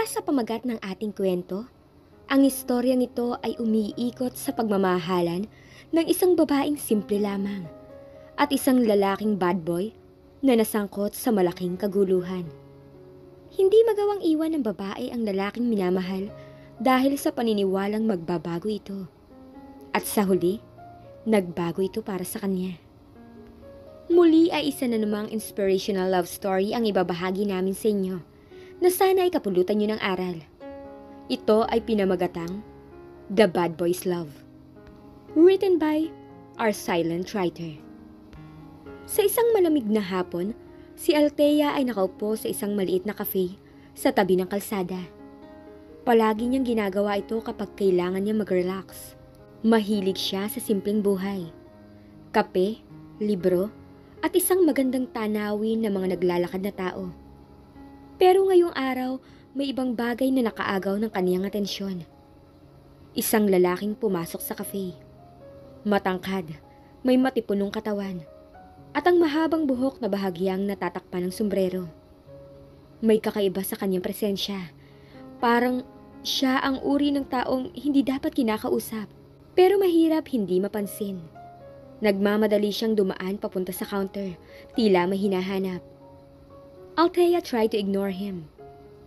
Mula sa pamagat ng ating kwento, ang istoryang ito ay umiikot sa pagmamahalan ng isang babaeng simple lamang at isang lalaking bad boy na nasangkot sa malaking kaguluhan. Hindi magawang iwan ng babae ang lalaking minamahal dahil sa paniniwalang magbabago ito. At sa huli, nagbago ito para sa kanya. Muli ay isa na namang inspirational love story ang ibabahagi namin sa inyo na sana ay kapulutan nyo ng aral. Ito ay pinamagatang The Bad Boy's Love. Written by our silent writer. Sa isang malamig na hapon, si Althea ay nakaupo sa isang maliit na cafe sa tabi ng kalsada. Palagi niyang ginagawa ito kapag kailangan niya mag-relax. Mahilig siya sa simpleng buhay. Kape, libro, at isang magandang tanawin ng mga naglalakad na tao. Pero ngayong araw, may ibang bagay na nakaagaw ng kaniyang atensyon. Isang lalaking pumasok sa cafe. Matangkad, may matipunong katawan, at ang mahabang buhok na bahagyang natatakpan ng sombrero. May kakaiba sa kanyang presensya. Parang siya ang uri ng taong hindi dapat kinakausap, pero mahirap hindi mapansin. Nagmamadali siyang dumaan papunta sa counter, tila may hinahanap. Althea tried to ignore him,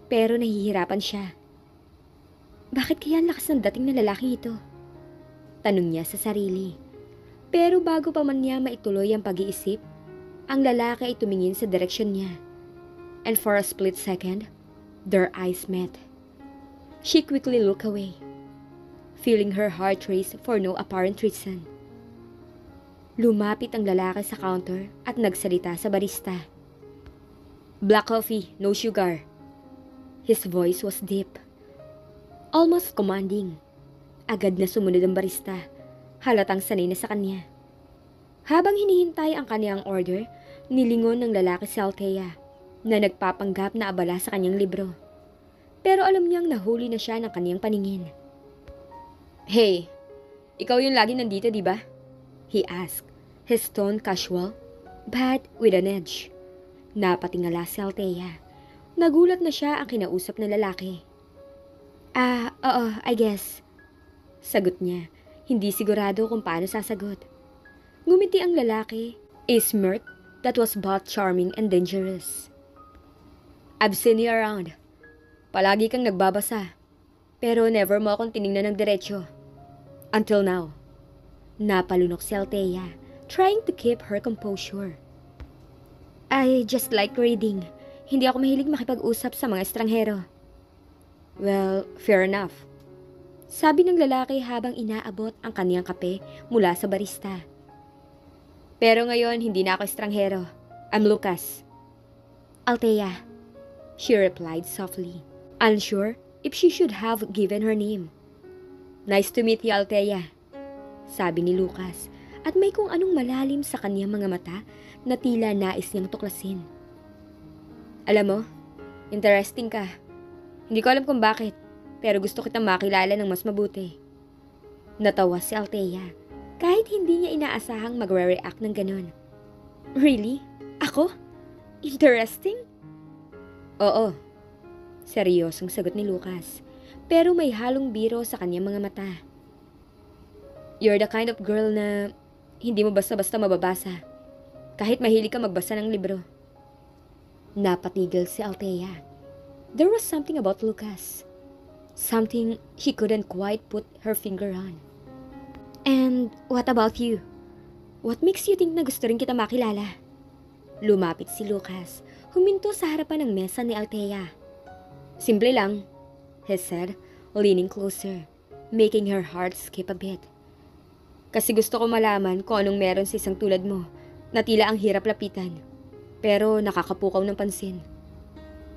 pero nahihirapan siya. Bakit kaya ang lakas ng dating ng lalaki ito? Tanong niya sa sarili. Pero bago pa man niya maituloy ang pag-iisip, ang lalaki ay tumingin sa direksyon niya. And for a split second, their eyes met. She quickly looked away, feeling her heart race for no apparent reason. Lumapit ang lalaki sa counter at nagsalita sa barista. "Black coffee, no sugar." His voice was deep, almost commanding. Agad na sumunod ang barista, halatang sanay na sa kanya. Habang hinihintay ang kanyang order, nilingon ng lalaki si Althea na nagpapanggap na abala sa kanyang libro. Pero alam niyang nahuli na siya ng kanyang paningin. "Hey, ikaw yung lagi nandito, di ba?" He asked, his tone casual, but with an edge. Napatingala si Althea. Nagulat na siya ang kinausap na lalaki. Oo, I guess." Sagot niya, hindi sigurado kung paano sasagot. Ngumiti ang lalaki, a smirk that was both charming and dangerous. "I've seen you around. Palagi kang nagbabasa, pero never mo akong tiningnan ng diretsyo. Until now." Napalunok si Althea, trying to keep her composure. "I just like reading. Hindi ako mahilig makipag-usap sa mga estranghero." "Well, fair enough." Sabi ng lalaki habang inaabot ang kaniyang kape mula sa barista. "Pero ngayon, hindi na ako estranghero. I'm Lucas." "Althea," she replied softly, unsure if she should have given her name. "Nice to meet you, Althea," sabi ni Lucas, at may kung anong malalim sa kaniyang mga mata na tila nais niyang tuklasin. "Alam mo, interesting ka. Hindi ko alam kung bakit, pero gusto kitang makilala ng mas mabuti." Natawa si Althea, kahit hindi niya inaasahang magre-react ng ganon. "Really? Ako? Interesting?" "Oo," seryosong sagot ni Lucas, pero may halong biro sa kanyang mga mata. "You're the kind of girl na hindi mo basta-basta mababasa, kahit mahilig ka magbasa ng libro." Napatigil si Althea. There was something about Lucas, something she couldn't quite put her finger on. "And what about you? What makes you think na gusto rin kita makilala?" Lumapit si Lucas, huminto sa harapan ng mesa ni Althea. "Simple lang," he said, leaning closer, making her heart skip a bit. "Kasi gusto ko malaman kung anong meron sa isang tulad mo na tila ang hirap lapitan, pero nakakapukaw ng pansin."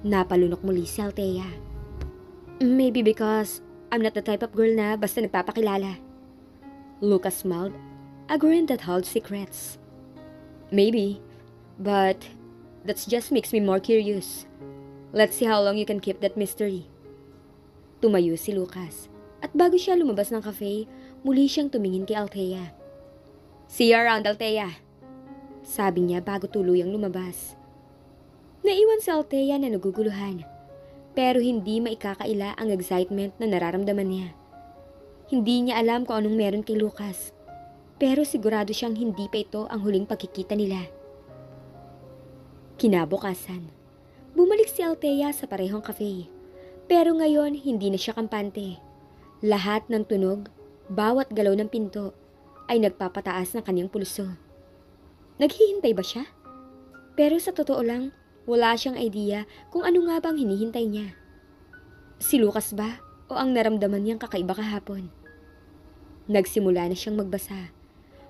Napalunok muli si Althea. "Maybe because I'm not the type of girl na basta nagpapakilala." Lucas smiled, a grin that held secrets. "Maybe, but that just makes me more curious. Let's see how long you can keep that mystery." Tumayo si Lucas, at bago siya lumabas ng cafe, muli siyang tumingin kay Althea. "See you around, Althea," sabi niya bago tuluyang lumabas. Naiwan si Althea na naguguluhan. pero hindi maikakaila ang excitement na nararamdaman niya. Hindi niya alam kung anong meron kay Lucas, pero sigurado siyang hindi pa ito ang huling pagkikita nila. Kinabukasan, bumalik si Althea sa parehong cafe, pero ngayon hindi na siya kampante. Lahat ng tunog, bawat galaw ng pinto, ay nagpapataas ng kanyang pulso. Naghihintay ba siya? Pero sa totoo lang, wala siyang idea kung ano nga bang hinihintay niya. Si Lucas ba o ang naramdaman niyang kakaiba kahapon? Nagsimula na siyang magbasa,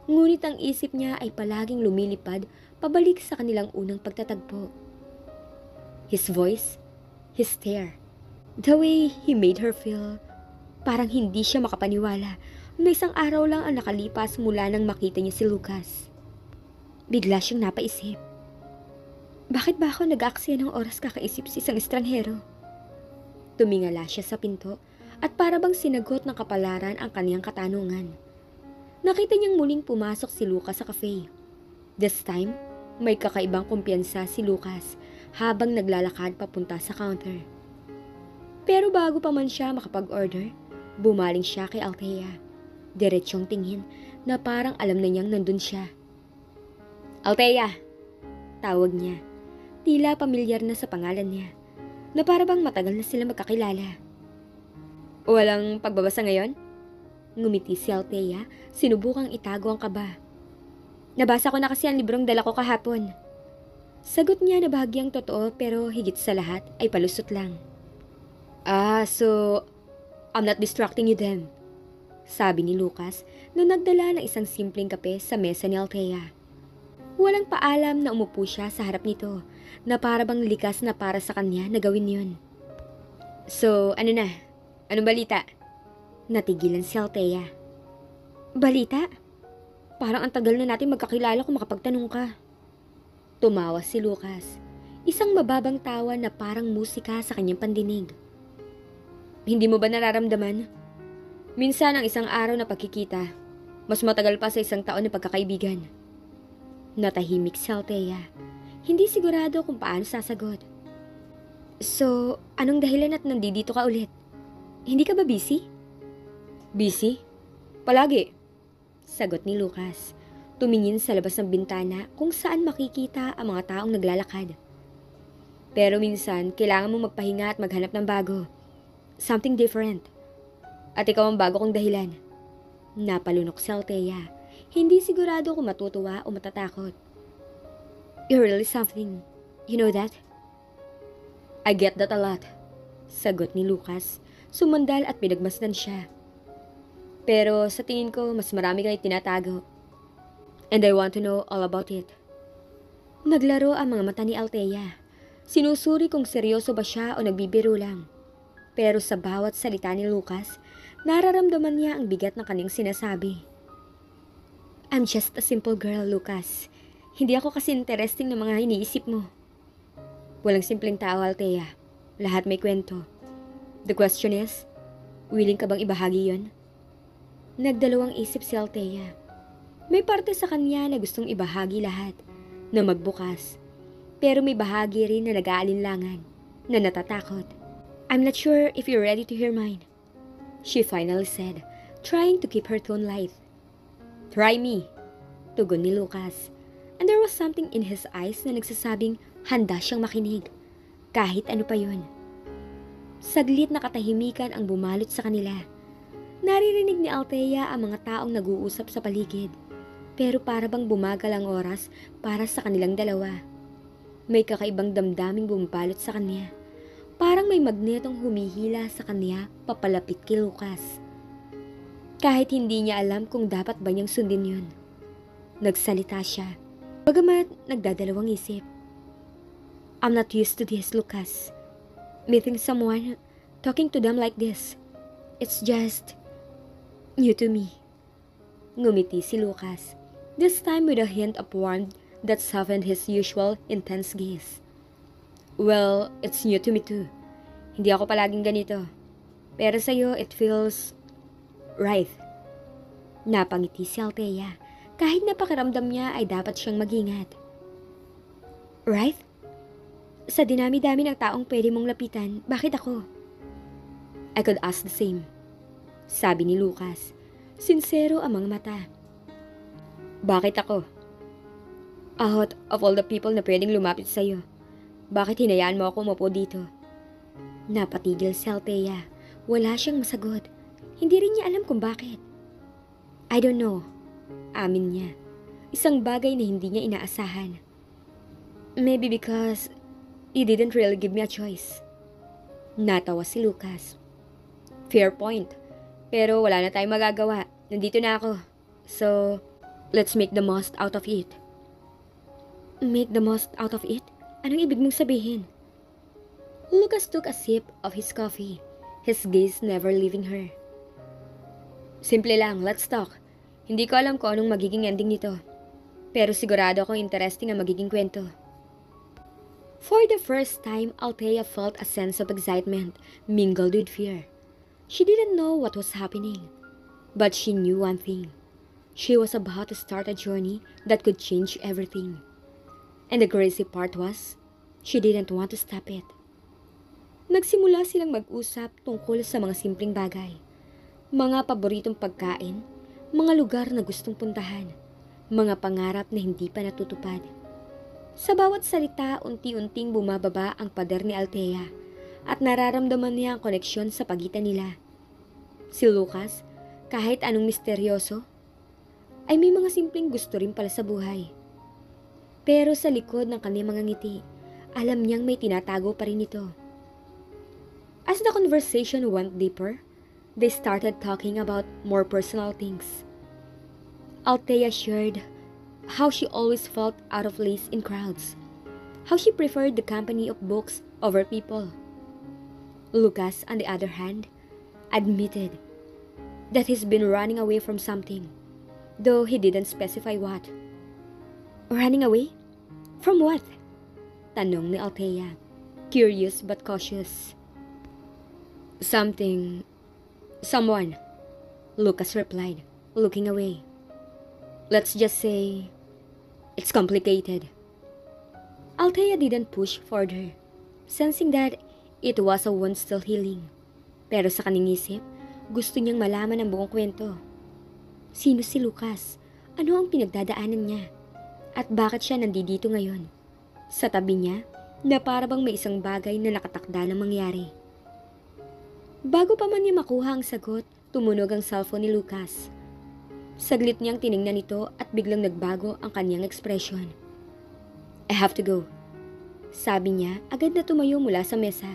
ngunit ang isip niya ay palaging lumilipad pabalik sa kanilang unang pagtatagpo. His voice, his stare, the way he made her feel, parang hindi siya makapaniwala na isang araw lang ang nakalipas mula nang makita niya si Lucas. Bigla siyang napaisip. Bakit ba ako nag-aaksaya ng oras kakaisip sa isang estranghero? Tumingala siya sa pinto at para bang sinagot ng kapalaran ang kaniyang katanungan. Nakita niyang muling pumasok si Lucas sa cafe. This time, may kakaibang kumpiyansa si Lucas habang naglalakad papunta sa counter. Pero bago pa man siya makapag-order, bumaling siya kay Althea. Diretsyong tingin na parang alam na niyang nandun siya. Althea! Tawag niya. Tila pamilyar na sa pangalan niya, na para bang matagal na sila magkakilala. Walang pagbabasa ngayon? Ngumiti si Althea, sinubukang itago ang kaba. Nabasa ko na kasi ang librong dala ko kahapon. Sagot niya na bahagyang totoo pero higit sa lahat ay palusot lang. So I'm not distracting you then, sabi ni Lucas na nagdala ng isang simpleng kape sa mesa ni Althea. Walang paalam na umupo siya sa harap nito, na para bang likas na para sa kanya na gawin yun. So, ano na? Anong balita? Natigilan si Althea. Balita? Parang ang tagal na natin magkakilala kung makapagtanong ka. Tumawa si Lucas, isang mababang tawa na parang musika sa kanyang pandinig. Hindi mo ba nararamdaman? Minsan ang isang araw na pagkikita, mas matagal pa sa isang taon na pagkakaibigan. Natahimik si Althea, hindi sigurado kung paano sasagot. So, anong dahilan at nandito ka ulit? Hindi ka ba busy? Busy? Palagi. Sagot ni Lucas, tumingin sa labas ng bintana kung saan makikita ang mga taong naglalakad. Pero minsan, kailangan mo magpahinga at maghanap ng bago. Something different. At ikaw ang bago kong dahilan. Napalunok si Althea, hindi sigurado kung matutuwa o matatakot. You're really something. You know that? I get that a lot. Sagot ni Lucas, sumandal at pinagmasdan siya. Pero sa tingin ko, mas marami kang itinatago. And I want to know all about it. Naglaro ang mga mata ni Althea. Sinusuri kung seryoso ba siya o nagbibiro lang. Pero sa bawat salita ni Lucas, nararamdaman niya ang bigat ng kanyang sinasabi. I'm just a simple girl, Lucas. Hindi ako kasi interesting ng mga iniisip mo. Walang simpleng tao, Althea. Lahat may kwento. The question is, willing ka bang ibahagi yon? Nagdalawang isip si Althea. May parte sa kanya na gustong ibahagi lahat, na magbukas. Pero may bahagi rin na nag-aalinlangan, na natatakot. I'm not sure if you're ready to hear mine, she finally said, trying to keep her tone light. Try me, tugon ni Lucas. And there was something in his eyes na nagsasabing handa siyang makinig, kahit ano pa yun. Saglit na katahimikan ang bumalot sa kanila. Naririnig ni Althea ang mga taong nag-uusap sa paligid, pero para bang bumagal ang oras para sa kanilang dalawa. May kakaibang damdaming bumabalot sa kanya. Parang may magnetong humihila sa kanya papalapit kay Lucas. Kahit hindi niya alam kung dapat ba niyang sundin yun. Nagsalita siya, bagamat nagdadalawang isip. I'm not used to this, Lucas. Meeting someone, talking to them like this. It's just new to me. Ngumiti si Lucas, this time with a hint of warmth that softened his usual intense gaze. Well, it's new to me too. Hindi ako palaging ganito. Pero sa'yo, it feels right. Napangiti si Althea, kahit napakiramdam niya ay dapat siyang mag-ingat. Right? Sa dinami-dami ng taong pwede mong lapitan, bakit ako? I could ask the same. Sabi ni Lucas. Sinsero ang mga mata. Bakit ako? Out of all the people na pwedeng lumapit sa'yo, bakit hinayaan mo ako umupo dito? Napatigil si Althea. Wala siyang masagot. Hindi rin niya alam kung bakit. I don't know. Amin niya. Isang bagay na hindi niya inaasahan. Maybe because you didn't really give me a choice. Natawa si Lucas. Fair point. Pero wala na tayong magagawa. Nandito na ako. So, let's make the most out of it. Make the most out of it? Anong ibig mong sabihin? Lucas took a sip of his coffee, his gaze never leaving her. Simple lang, let's talk. Hindi ko alam kung anong magiging ending nito. Pero sigurado akong interesting ang magiging kwento. For the first time, Althea felt a sense of excitement mingled with fear. She didn't know what was happening, but she knew one thing. She was about to start a journey that could change everything. And the crazy part was, she didn't want to stop it. Nagsimula silang mag-usap tungkol sa mga simpleng bagay. Mga paboritong pagkain, mga lugar na gustong puntahan, mga pangarap na hindi pa natutupad. Sa bawat salita, unti-unting bumababa ang pader ni Althea at nararamdaman niya ang koneksyon sa pagitan nila. Si Lucas, kahit anong misteryoso, ay may mga simpleng gusto rin pala sa buhay. Pero sa likod ng kanyang mga ngiti, alam niyang may tinatago pa rin ito. As the conversation went deeper, they started talking about more personal things. Althea shared how she always felt out of place in crowds, how she preferred the company of books over people. Lucas, on the other hand, admitted that he's been running away from something, though he didn't specify what. Running away? From what? Tanong ni Althea, curious but cautious. Someone, Lucas replied, looking away. Let's just say, it's complicated. Althea didn't push further, sensing that it was a wound still healing. Pero sa kanyang isip, gusto niyang malaman ang buong kwento. Sino si Lucas? Ano ang pinagdadaanan niya? At bakit siya nandito ngayon? Sa tabi niya, na para bang may isang bagay na nakatakda na mangyari. Bago pa man niya makuha ang sagot, tumunog ang cellphone ni Lucas. Saglit niyang tiningnan ito at biglang nagbago ang kanyang ekspresyon. I have to go. Sabi niya, agad na tumayo mula sa mesa.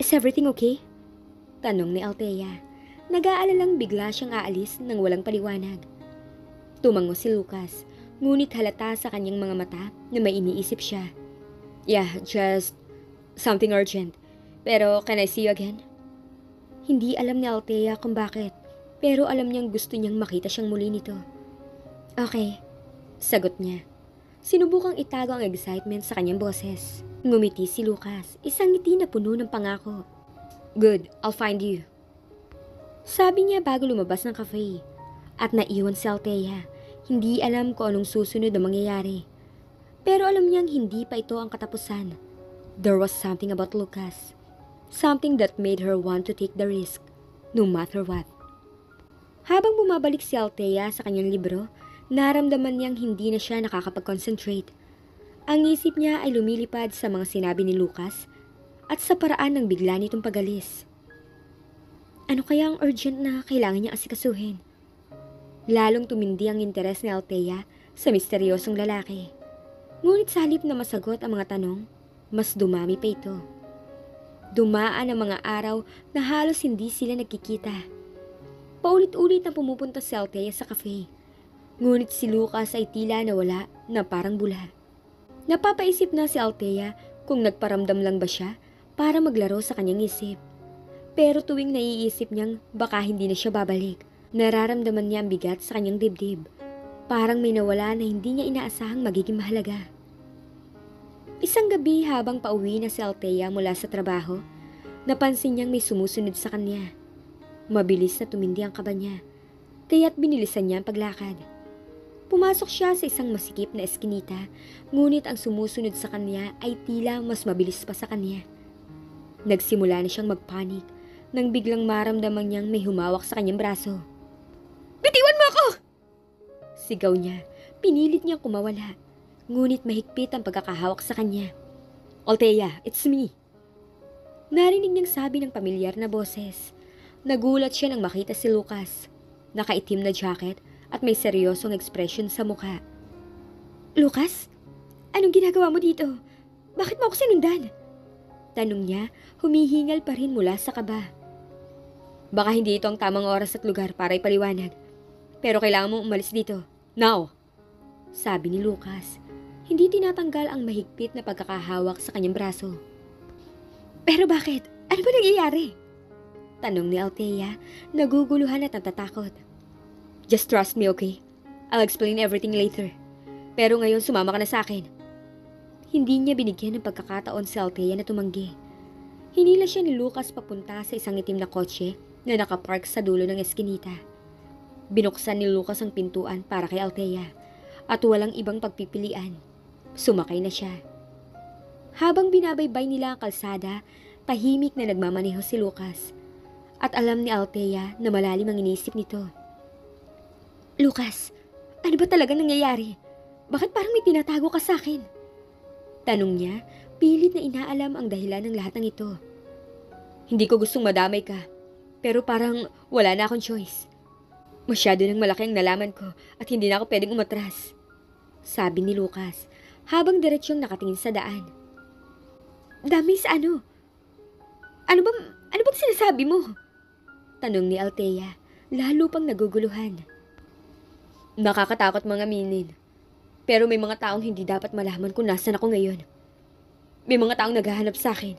Is everything okay? Tanong ni Althea. Nag-aalalang bigla siyang aalis nang walang paliwanag. Tumango si Lucas, ngunit halata sa kanyang mga mata na may iniisip siya. Yeah, just something urgent. Pero can I see you again? Hindi alam ni Althea kung bakit, pero alam niyang gusto niyang makita siyang muli nito. Okay, sagot niya. Sinubukang itago ang excitement sa kanyang boses. Ngumiti si Lucas, isang ngiti na puno ng pangako. Good, I'll find you. Sabi niya bago lumabas ng cafe. At naiwan si Althea, hindi alam kung anong susunod na mangyayari. Pero alam niyang hindi pa ito ang katapusan. There was something about Lucas. Something that made her want to take the risk, no matter what. Habang bumabalik si Althea sa kanyang libro, naramdaman niyang hindi na siya nakakapag-concentrate. Ang isip niya ay lumilipad sa mga sinabi ni Lucas at sa paraan ng bigla nitong pagalis. Ano kaya ang urgent na kailangan niya asikasuhin? Lalong tumindi ang interes ni Althea sa misteryosong lalaki. Ngunit sa halip na masagot ang mga tanong, mas dumami pa ito. Dumaan ang mga araw na halos hindi sila nagkikita. Paulit-ulit na pumupunta si Althea sa cafe. Ngunit si Lucas ay tila nawala na parang bula. Napapaisip na si Althea kung nagparamdam lang ba siya para maglaro sa kanyang isip. Pero tuwing naiisip niyang baka hindi na siya babalik, nararamdaman niya ang bigat sa kanyang dibdib. Parang may nawala na hindi niya inaasahang magiging mahalaga. Isang gabi habang pauwi na si Althea mula sa trabaho, napansin niyang may sumusunod sa kanya. Mabilis na tumindi ang kaba niya, kaya't binilisan niya ang paglakad. Pumasok siya sa isang masikip na eskinita, ngunit ang sumusunod sa kanya ay tila mas mabilis pa sa kanya. Nagsimula na siyang magpanik nang biglang maramdaman niyang may humawak sa kanyang braso. "Bitiwan mo ako!" Sigaw niya. Pinilit niyang kumawala, ngunit mahigpit ang pagkakahawak sa kanya. "Althea, it's me." Narinig niyang sabi ng pamilyar na boses. Nagulat siya nang makita si Lucas. Nakaitim na jacket at may seryosong ekspresyon sa mukha. "Lucas, anong ginagawa mo dito? Bakit mo ako sinundan?" Tanong niya, humihingal pa rin mula sa kaba. "Baka hindi ito ang tamang oras at lugar para ipaliwanag. Pero kailangan mong umalis dito. Now!" Sabi ni Lucas. Hindi tinatanggal ang mahigpit na pagkakahawak sa kanyang braso. "Pero bakit? Ano ba nangyayari?" Tanong ni Althea, naguguluhan at natatakot. "Just trust me, okay? I'll explain everything later. Pero ngayon sumama ka na sa akin." Hindi niya binigyan ng pagkakataon si Althea na tumanggi. Hinila siya ni Lucas papunta sa isang itim na kotse na nakapark sa dulo ng eskinita. Binuksan ni Lucas ang pintuan para kay Althea at walang ibang pagpipilian. Sumakay na siya. Habang binabaybay nila ang kalsada, tahimik na nagmamaneho si Lucas. At alam ni Althea na malalim ang inisip nito. "Lucas, ano ba talaga nangyayari? Bakit parang may tinatago ka sa akin?" Tanong niya, pilit na inaalam ang dahilan ng lahat ng ito. "Hindi ko gustong madamay ka, pero parang wala na akong choice. Masyado nang malaki ang nalaman ko at hindi na ako pwedeng umatras," sabi ni Lucas habang diretsyong nakatingin sa daan. "Dami sa ano? Ano bang sinasabi mo?" Tanong ni Althea, lalo pang naguguluhan. "Nakakatakot mga aminin. Pero may mga taong hindi dapat malaman kung nasan ako ngayon. May mga taong naghahanap sa akin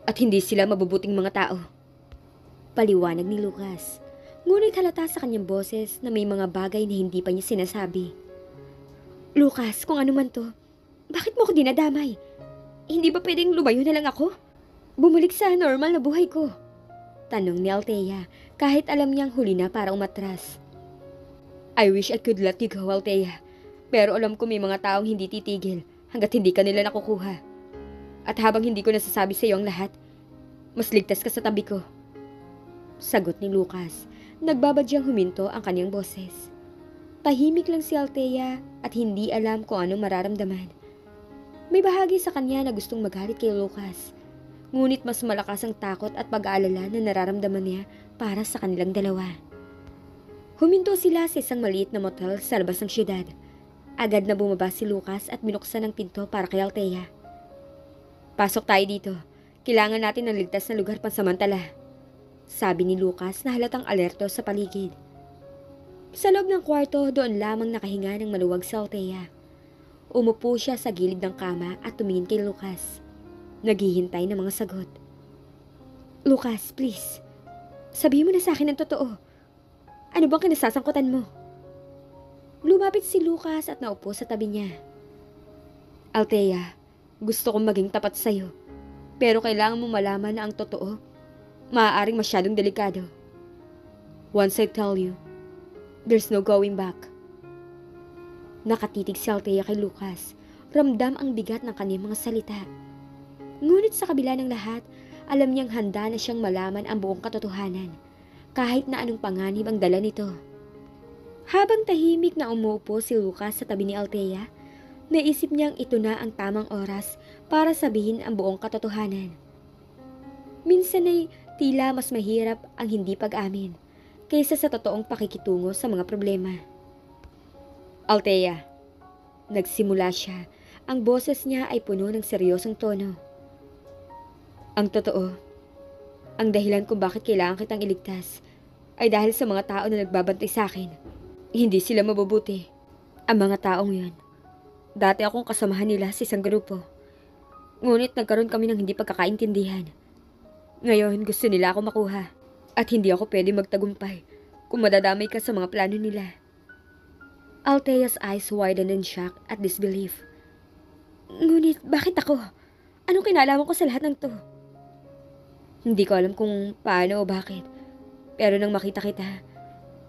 at hindi sila mabubuting mga tao." Paliwanag ni Lucas. Ngunit halata sa kanyang boses na may mga bagay na hindi pa niya sinasabi. "Lucas, kung ano man to, bakit mo ako dinadamay? Hindi ba pwedeng lumayo na lang ako? Bumalik sa normal na buhay ko?" Tanong ni Althea kahit alam niyang huli na para umatras. "I wish I could let you go, Althea. Pero alam ko may mga taong hindi titigil hanggat hindi ka nila nakukuha. At habang hindi ko nasasabi sa iyo ang lahat, mas ligtas ka sa tabi ko." Sagot ni Lucas. Nagbabadyang huminto ang kanyang boses. Tahimik lang si Althea at hindi alam kung anong mararamdaman. May bahagi sa kanya na gustong magalit kay Lucas. Ngunit mas malakas ang takot at pag-aalala na nararamdaman niya para sa kanilang dalawa. Huminto sila sa isang maliit na motel sa labas ng syudad. Agad na bumaba si Lucas at binuksan ang pinto para kay Althea. "Pasok tayo dito. Kailangan natin ng ligtas na lugar pansamantala," sabi ni Lucas na halatang alerto sa paligid. Sa loob ng kwarto, doon lamang nakahinga ng maluwag si Althea. Umupo siya sa gilid ng kama at tumingin kay Lucas. Naghihintay ng mga sagot. "Lucas, please. Sabihin mo na sa akin ang totoo. Ano bang kinasasangkutan mo?" Lumapit si Lucas at naupo sa tabi niya. "Althea, gusto kong maging tapat sa'yo. Pero kailangan mo malaman na ang totoo, maaaring masyadong delikado. Once I tell you, there's no going back." Nakatitig si Althea kay Lucas. Ramdam ang bigat ng kanyang mga salita. Ngunit sa kabila ng lahat, alam niyang handa na siyang malaman ang buong katotohanan, kahit na anong panganib ang dala nito. Habang tahimik na umuupo si Lucas sa tabi ni Althea, naisip niyang ito na ang tamang oras para sabihin ang buong katotohanan. Minsan ay tila mas mahirap ang hindi pag-amin kaysa sa totoong pakikitungo sa mga problema. "Althea," nagsimula siya, ang boses niya ay puno ng seryosong tono. "Ang totoo, ang dahilan kung bakit kailangan kitang iligtas ay dahil sa mga tao na nagbabantay sa akin. Hindi sila mabubuti. Ang mga taong yun, dati akong kasamahan nila sa isang grupo. Ngunit nagkaroon kami ng hindi pagkakaintindihan. Ngayon gusto nila ako makuha at hindi ako pwede magtagumpay kung madadamay ka sa mga plano nila." Althea's eyes widened in shock at disbelief. "Ngunit bakit ako? Anong kinalaman ko sa lahat ng to?" "Hindi ko alam kung paano o bakit. Pero nang makita kita,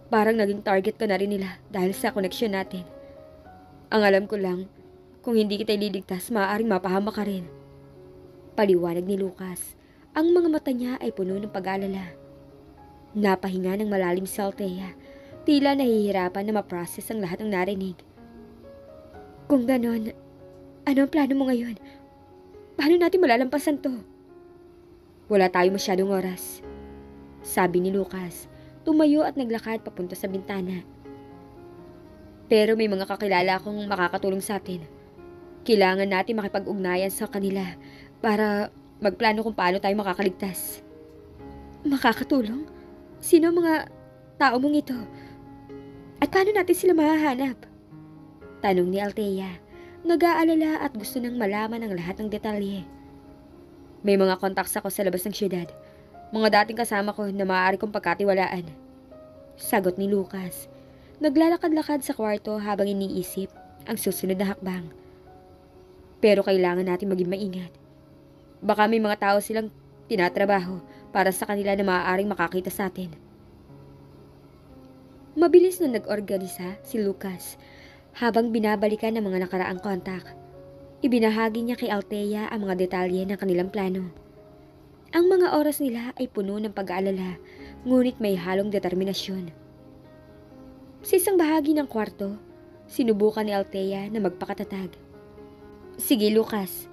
parang naging target ka na rin nila dahil sa koneksyon natin. Ang alam ko lang, kung hindi kita ililigtas, maaaring mapahamak ka rin. Paliwanag ni Lucas. Ang mga mata niya ay puno ng pag-alala. Napahinga ng malalim si Althea. Tila nahihirapan na ma-process ang lahat ng narinig. Kung ganon, ano ang plano mo ngayon? Paano natin malalampasan to? Wala tayo masyadong oras. Sabi ni Lucas. Tumayo at naglakad papunta sa bintana. Pero may mga kakilala akong makakatulong sa atin. Kailangan natin makipag-ugnayan sa kanila para magplano kung paano tayo makakaligtas. Makakatulong? Sino ang mga tao mong ito? At paano natin sila mahahanap? Tanong ni Althea. Nag-aalala at gusto nang malaman ang lahat ng detalye. May mga contacts ako sa labas ng syudad. Mga dating kasama ko na maaari kong pagkatiwalaan. Sagot ni Lucas. Naglalakad-lakad sa kwarto habang iniisip ang susunod na hakbang. Pero kailangan natin maging maingat. Baka may mga tao silang tinatrabaho para sa kanila na maaaring makakita sa atin. Mabilis na nag-organisa si Lucas habang binabalikan ang mga nakaraang kontak. Ibinahagi niya kay Althea ang mga detalye ng kanilang plano. Ang mga oras nila ay puno ng pag-aalala, ngunit may halong determinasyon. Sa isang bahagi ng kwarto, sinubukan ni Althea na magpakatatag. Sige Lucas,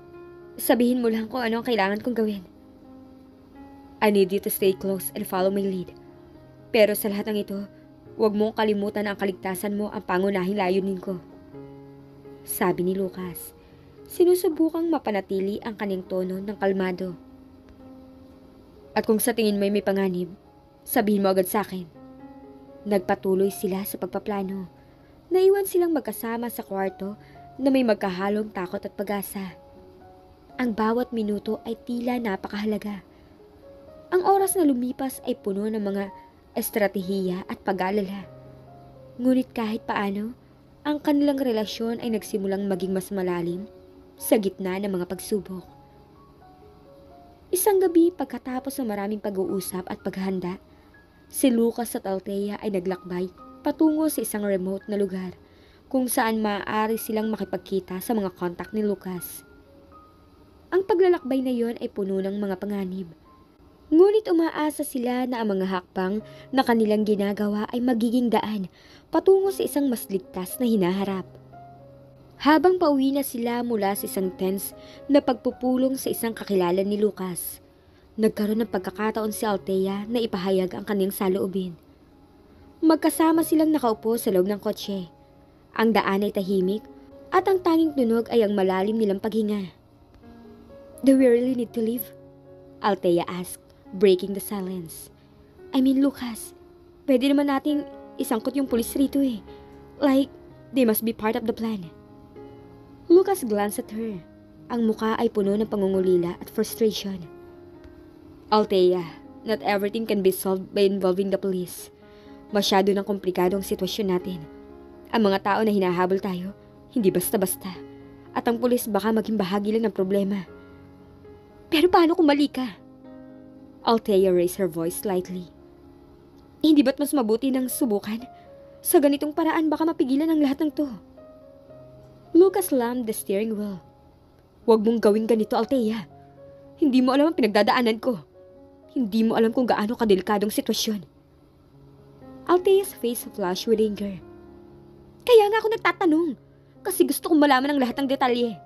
sabihin mo lang kung ano ang kailangan kong gawin. I need you to stay close and follow my lead. Pero sa lahat ng ito, huwag mong kalimutan na ang kaligtasan mo ang pangunahing layunin ko. Sabi ni Lucas. Sinusubukang mapanatili ang kanyang tono ng kalmado. At kung sa tingin mo may panganib, sabihin mo agad sa akin. Nagpatuloy sila sa pagpaplano. Naiwan silang magkasama sa kwarto na may magkahalong takot at pag-asa. Ang bawat minuto ay tila napakahalaga. Ang oras na lumipas ay puno ng mga estratehiya at pag-aalala. Ngunit kahit paano, ang kanilang relasyon ay nagsimulang maging mas malalim sa gitna ng mga pagsubok. Isang gabi pagkatapos ng maraming pag-uusap at paghahanda, si Lucas at Althea ay naglakbay patungo sa isang remote na lugar kung saan maaari silang makipagkita sa mga kontak ni Lucas. Ang paglalakbay na yon ay puno ng mga panganib. Ngunit umaasa sila na ang mga hakbang na kanilang ginagawa ay magiging daan patungo sa isang mas ligtas na hinaharap. Habang pauwi na sila mula sa isang tense na pagpupulong sa isang kakilala ni Lucas, nagkaroon ng pagkakataon si Althea na ipahayag ang kanyang saloobin. Magkasama silang nakaupo sa loob ng kotse. Ang daan ay tahimik at ang tanging tunog ay ang malalim nilang paghinga. Do we really need to leave? Althea asked, breaking the silence. I mean, Lucas, pwede naman nating isangkot yung pulis rito eh. Like, they must be part of the plan. Lucas glanced at her. Ang muka ay puno ng pangungulila at frustration. Althea, not everything can be solved by involving the police. Masyado ng komplikado ang sitwasyon natin. Ang mga tao na hinahabol tayo, hindi basta-basta. At ang pulis baka maging bahagi lang ng problema. Pero paano kung mali ka? Althea raised her voice slightly. Hindi ba't mas mabuti ng subukan? Sa ganitong paraan baka mapigilan ang lahat ng to. Lucas slammed the steering wheel. Huwag mong gawin ganito, Althea. Hindi mo alam ang pinagdadaanan ko. Hindi mo alam kung gaano kadelikadong sitwasyon. Althea's face flushed with anger. Kaya nga ako nagtatanong. Kasi gusto kong malaman ang lahat ng detalye.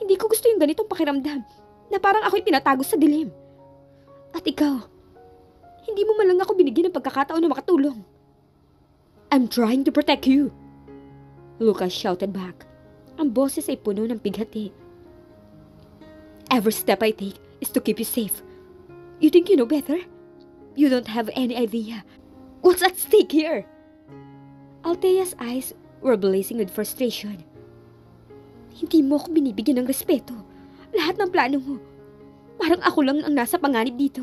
Hindi ko gusto yung ganitong pakiramdam na parang ako'y tinatago sa dilim. At ikaw, hindi mo man lang ako binigyan ng pagkakataon na makatulong. I'm trying to protect you. Lucas shouted back. Ang boses ay puno ng pighati. Every step I take is to keep you safe. You think you know better? You don't have any idea what's at stake here. Althea's eyes were blazing with frustration. Hindi mo ako binibigyan ng respeto. Lahat ng plano mo. Parang ako lang ang nasa panganib dito.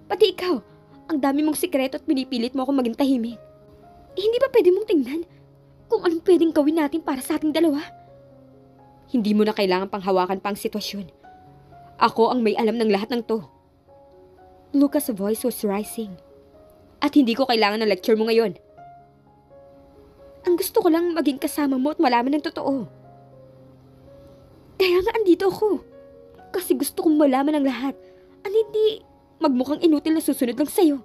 Pati ikaw, ang dami mong sikreto at pinipilit mo akong maging tahimik. Hindi ba pwede mong tingnan kung anong pwedeng gawin natin para sa ating dalawa? Hindi mo na kailangan pang hawakan pa ang sitwasyon. Ako ang may alam ng lahat ng to. Lucas' voice was rising. At hindi ko kailangan ng lecture mo ngayon. Ang gusto ko lang maging kasama mo at malaman ng totoo. Kaya nga andito ako. Kasi gusto kong malaman ang lahat. Hindi magmukhang inutil na susunod lang sa'yo.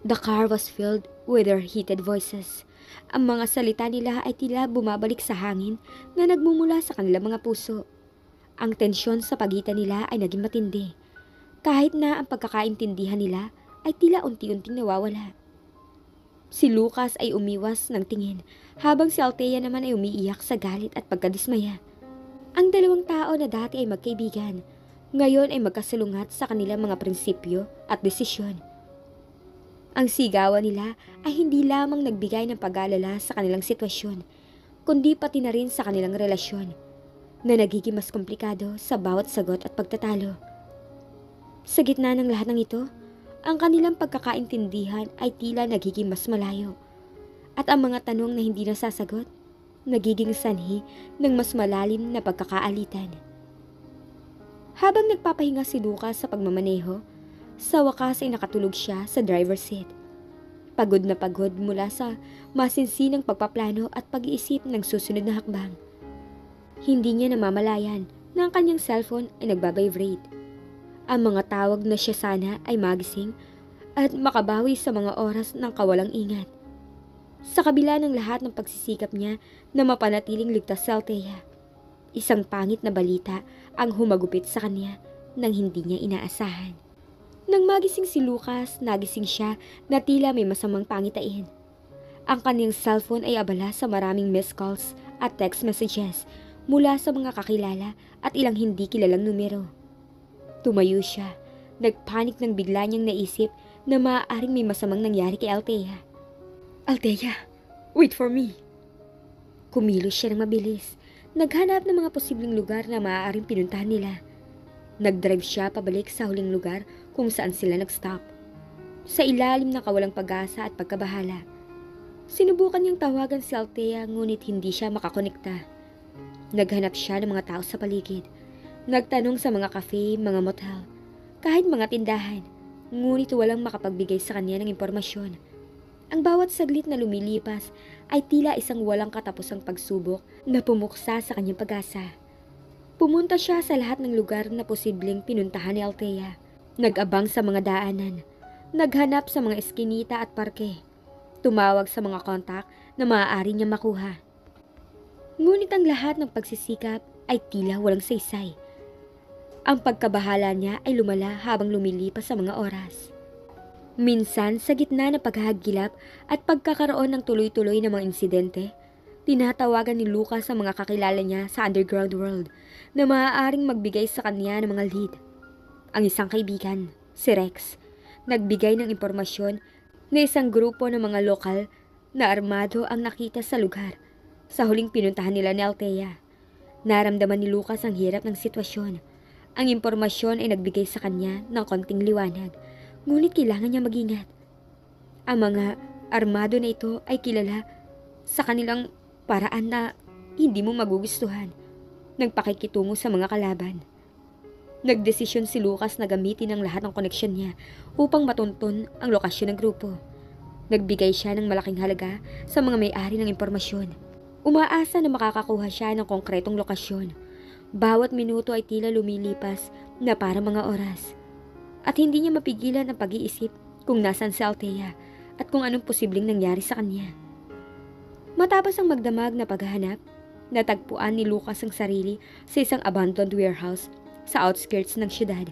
The car was filled with their heated voices. Ang mga salita nila ay tila bumabalik sa hangin na nagmumula sa kanilang mga puso. Ang tensyon sa pagitan nila ay naging matindi. Kahit na ang pagkakaintindihan nila ay tila unti-unting nawawala. Si Lucas ay umiwas ng tingin, habang si Althea naman ay umiiyak sa galit at pagkadismaya. Ang dalawang tao na dati ay magkaibigan, ngayon ay magkasalungat sa kanilang mga prinsipyo at desisyon. Ang sigawan nila ay hindi lamang nagbigay ng pag-aalala sa kanilang sitwasyon, kundi pati na rin sa kanilang relasyon, na nagiging mas komplikado sa bawat sagot at pagtatalo. Sa gitna ng lahat ng ito, ang kanilang pagkakaintindihan ay tila nagiging mas malayo, at ang mga tanong na hindi nasasagot, nagiging sanhi ng mas malalim na pagkakaalitan. Habang nagpapahinga si Lucas sa pagmamaneho, sa wakas ay nakatulog siya sa driver's seat. Pagod na pagod mula sa masinsinang pagpaplano at pag-iisip ng susunod na hakbang. Hindi niya namamalayan na ang kanyang cellphone ay nagbabibrate. Ang mga tawag na siya sana ay magising at makabawi sa mga oras ng kawalang ingat. Sa kabila ng lahat ng pagsisikap niya na mapanatiling ligtas si Althea, isang pangit na balita ang humagupit sa kanya nang hindi niya inaasahan. Nang magising si Lucas, nagising siya na tila may masamang pangitain. Ang kanyang cellphone ay abala sa maraming missed calls at text messages mula sa mga kakilala at ilang hindi kilalang numero. Tumayo siya, nagpanik nang bigla niyang naisip na maaaring may masamang nangyari kay Althea. Althea, wait for me. Kumilos siya ng mabilis, naghanap ng mga posibleng lugar na maaaring pinuntahan nila. Nagdrive siya pabalik sa huling lugar kung saan sila nagstop. Sa ilalim ng kawalang pag-asa at pagkabahala, sinubukan niyang tawagan si Althea ngunit hindi siya makakonekta. Naghanap siya ng mga tao sa paligid. Nagtanong sa mga cafe, mga motel, kahit mga tindahan, ngunit walang makapagbigay sa kanya ng impormasyon. Ang bawat saglit na lumilipas ay tila isang walang katapusang pagsubok na pumuksa sa kanyang pag-asa. Pumunta siya sa lahat ng lugar na posibleng pinuntahan ni Althea. Nag-abang sa mga daanan, naghanap sa mga eskinita at parke, tumawag sa mga kontak na maaari niya makuha. Ngunit ang lahat ng pagsisikap ay tila walang saysay. Ang pagkabahala niya ay lumala habang lumilipas sa mga oras. Minsan, sa gitna ng paghahagilap at pagkakaroon ng tuloy-tuloy na mga insidente, tinatawagan ni Lucas ang mga kakilala niya sa underground world na maaaring magbigay sa kanya ng mga lead. Ang isang kaibigan, si Rex, nagbigay ng impormasyon na isang grupo ng mga lokal na armado ang nakita sa lugar sa huling pinuntahan nila ni Althea. Naramdaman ni Lucas ang hirap ng sitwasyon. Ang impormasyon ay nagbigay sa kanya ng konting liwanag, ngunit kailangan niya mag-ingat. Ang mga armado na ito ay kilala sa kanilang paraan na hindi mo magugustuhan ng pakikitungo sa mga kalaban. Nagdesisyon si Lucas na gamitin ang lahat ng koneksyon niya upang matuntun ang lokasyon ng grupo. Nagbigay siya ng malaking halaga sa mga may-ari ng impormasyon. Umaasa na makakakuha siya ng konkretong lokasyon. Bawat minuto ay tila lumilipas na para mga oras. At hindi niya mapigilan ang pag-iisip kung nasan si Althea at kung anong posibleng nangyari sa kanya. Matapos ang magdamag na paghahanap, natagpuan ni Lucas ang sarili sa isang abandoned warehouse sa outskirts ng syudad,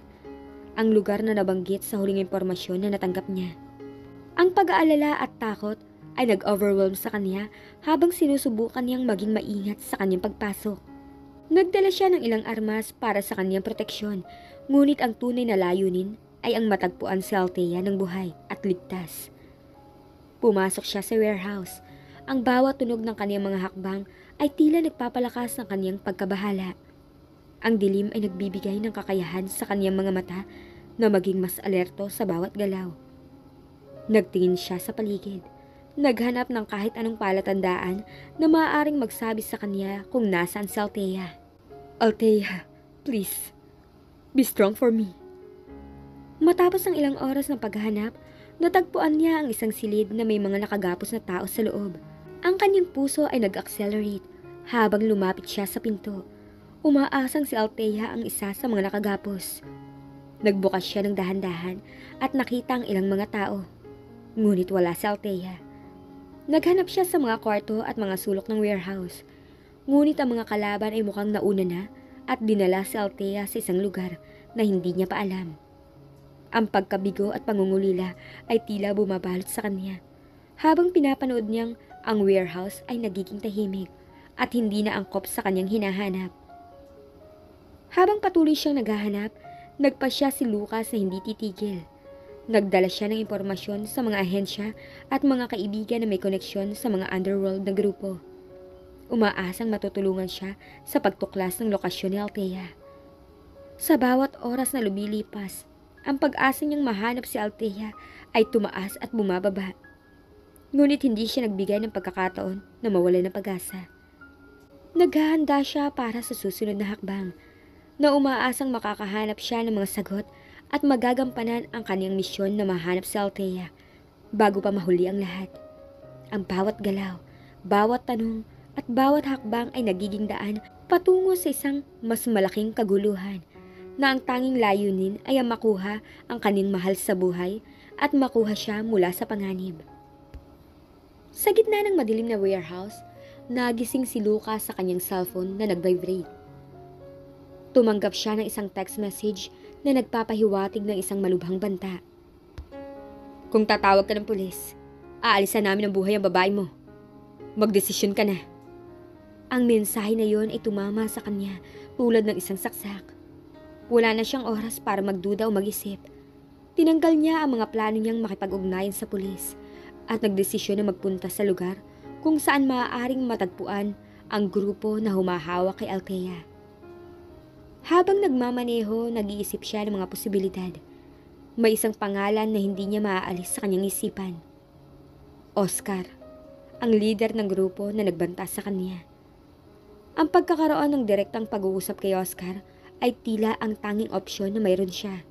ang lugar na nabanggit sa huling impormasyon na natanggap niya. Ang pag-aalala at takot ay nag-overwhelm sa kanya habang sinusubukan niyang maging maingat sa kanyang pagpasok. Nagdala siya ng ilang armas para sa kanyang proteksyon, ngunit ang tunay na layunin ay ang matagpuan si Althea ng buhay at ligtas. Pumasok siya sa warehouse. Ang bawat tunog ng kanyang mga hakbang ay tila nagpapalakas ng kanyang pagkabahala. Ang dilim ay nagbibigay ng kakayahan sa kanyang mga mata na maging mas alerto sa bawat galaw. Nagtingin siya sa paligid. Naghanap ng kahit anong palatandaan na maaaring magsabi sa kanya kung nasaan si Althea. Althea, please, be strong for me. Matapos ang ilang oras ng paghahanap, natagpuan niya ang isang silid na may mga nakagapos na tao sa loob. Ang kanyang puso ay nag-accelerate habang lumapit siya sa pinto. Umaasang si Althea ang isa sa mga nakagapos. Nagbukas siya ng dahan-dahan at nakita ang ilang mga tao. Ngunit wala si Althea. Naghanap siya sa mga kwarto at mga sulok ng warehouse. Ngunit ang mga kalaban ay mukhang nauna na at dinala si Althea sa isang lugar na hindi niya pa alam. Ang pagkabigo at pangungulila ay tila bumabalot sa kanya. Habang pinapanood niyang ang warehouse ay nagiging tahimik at hindi na angkop sa kanyang hinahanap. Habang patuloy siyang naghahanap, nagpasya si Lucas na hindi titigil. Nagdala siya ng impormasyon sa mga ahensya at mga kaibigan na may koneksyon sa mga underworld na grupo. Umaasang matutulungan siya sa pagtuklas ng lokasyon ni Althea. Sa bawat oras na lumilipas, ang pag-asa niyang mahanap si Althea ay tumaas at bumababa. Ngunit hindi siya nagbigay ng pagkakataon na mawala ng pag-asa. Naghahanda siya para sa susunod na hakbang, na umaasang makakahanap siya ng mga sagot at magagampanan ang kanyang misyon na mahanap si Althea bago pa mahuli ang lahat. Ang bawat galaw, bawat tanong at bawat hakbang ay nagiging daan patungo sa isang mas malaking kaguluhan na ang tanging layunin ay ang makuha ang kanyang mahal sa buhay at makuha siya mula sa panganib. Sa gitna ng madilim na warehouse, nagising si Lucas sa kanyang cellphone na nag-vibrate. Tumanggap siya ng isang text message na nagpapahiwatig ng isang malubhang banta. Kung tatawag ka ng pulis, aalisan namin ang buhay ang babae mo. Magdesisyon ka na. Ang mensahe na yon ay tumama sa kanya tulad ng isang saksak. Wala na siyang oras para magduda o mag-isip. Tinanggal niya ang mga plano niyang makipag-ugnayan sa pulis at nagdesisyon na magpunta sa lugar kung saan maaaring matagpuan ang grupo na humahawak kay Althea. Habang nagmamaneho, nag-iisip siya ng mga posibilidad. May isang pangalan na hindi niya maaalis sa kanyang isipan. Oscar, ang leader ng grupo na nagbanta sa kanya. Ang pagkakaroon ng direktang pag-uusap kay Oscar ay tila ang tanging opsyon na mayroon siya.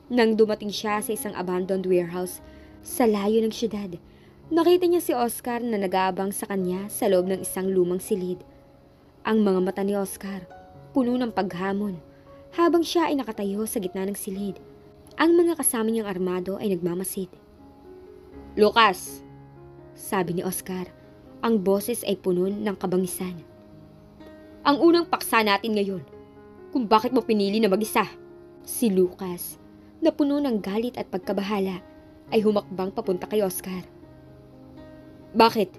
Nang dumating siya sa isang abandoned warehouse sa layo ng syudad, nakita niya si Oscar na nag-aabang sa kanya sa loob ng isang lumang silid. Ang mga mata ni Oscar puno ng paghamon habang siya ay nakatayo sa gitna ng silid. Ang mga kasama niyang armado ay nagmamasid. Lucas, sabi ni Oscar, ang boses ay puno ng kabangisan. Ang unang paksa natin ngayon, kung bakit mo pinili na mag-isa. Si Lucas, na puno ng galit at pagkabahala, ay humakbang papunta kay Oscar. Bakit?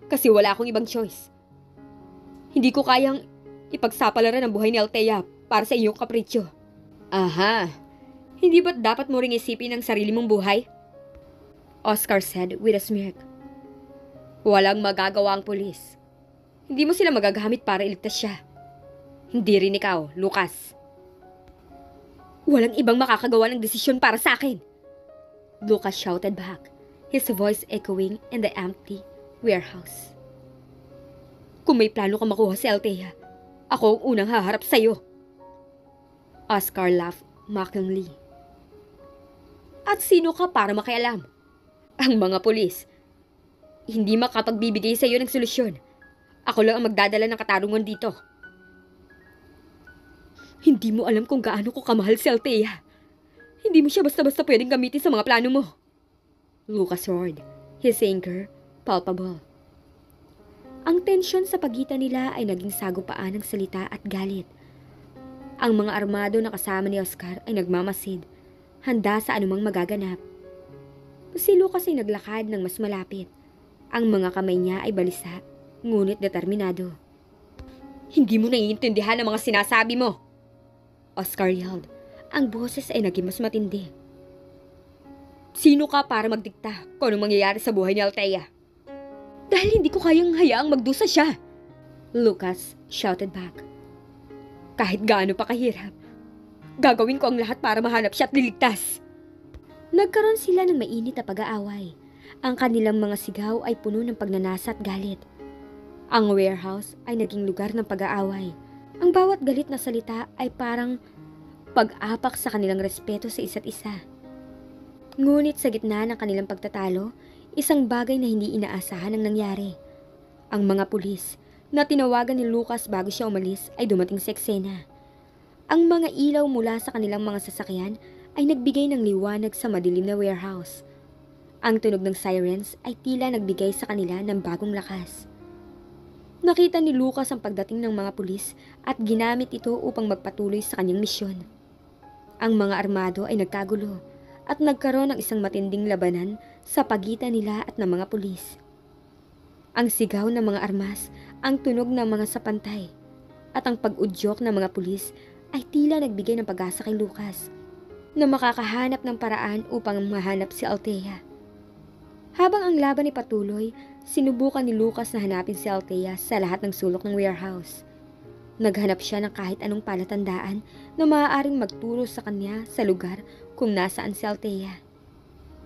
Kasi wala akong ibang choice. Hindi ko kayang ipagsapalaran ang buhay ni Althea para sa iyong kapritsyo. Aha, hindi ba't dapat mo ring isipin ang sarili mong buhay? Oscar said with a smirk. Walang magagawa ang pulis. Hindi mo sila magagamit para iligtas siya. Hindi rin ikaw, Lucas. Walang ibang makakagawa ng desisyon para sa akin. Lucas shouted back, his voice echoing in the empty warehouse. Kung may plano ka makuha si Althea, ako ang unang haharap sa'yo. Oscar laughed mockingly. At sino ka para makialam? Ang mga pulis. Hindi makapagbibigay sa'yo ng solusyon. Ako lang ang magdadala ng katarungan dito. Hindi mo alam kung gaano ko kamahal si Althea. Hindi mo siya basta-basta pwedeng gamitin sa mga plano mo. Lucas roared, his anger palpable. Ang tensyon sa pagitan nila ay naging sagupaan ng salita at galit. Ang mga armado na kasama ni Oscar ay nagmamasid, handa sa anumang magaganap. Si Lucas ay naglakad ng mas malapit. Ang mga kamay niya ay balisa, ngunit determinado. Hindi mo naiintindihan ang mga sinasabi mo, Oscar yelled. Ang boses ay naging mas matindi. Sino ka para magdikta kung anong mangyayari sa buhay ni Althea? Dahil hindi ko kayang hayaang magdusa siya, Lucas shouted back. Kahit gaano pa kahirap, gagawin ko ang lahat para mahanap siya at liligtas. Nagkaroon sila ng mainit na pag-aaway. Ang kanilang mga sigaw ay puno ng pagnanasa at galit. Ang warehouse ay naging lugar ng pag-aaway. Ang bawat galit na salita ay parang pag-apak sa kanilang respeto sa isa't isa. Ngunit sa gitna ng kanilang pagtatalo, Isang bagay na hindi inaasahan ang nangyari. Ang mga pulis na tinawagan ni Lucas bago siya umalis ay dumating sa eksena. Ang mga ilaw mula sa kanilang mga sasakyan ay nagbigay ng liwanag sa madilim na warehouse. Ang tunog ng sirens ay tila nagbigay sa kanila ng bagong lakas. Nakita ni Lucas ang pagdating ng mga pulis at ginamit ito upang magpatuloy sa kanyang misyon. Ang mga armado ay nagkagulo at nagkaroon ng isang matinding labanan sa pagitan nila at ng mga pulis. Ang sigaw ng mga armas, ang tunog ng mga sapantay, at ang pag-udyok ng mga pulis ay tila nagbigay ng pag-asa kay Lucas na makakahanap ng paraan upang mahanap si Althea. Habang ang laban ay patuloy, sinubukan ni Lucas na hanapin si Althea sa lahat ng sulok ng warehouse. Naghanap siya ng kahit anong palatandaan na maaaring magturo sa kanya sa lugar kung nasaan si Althea.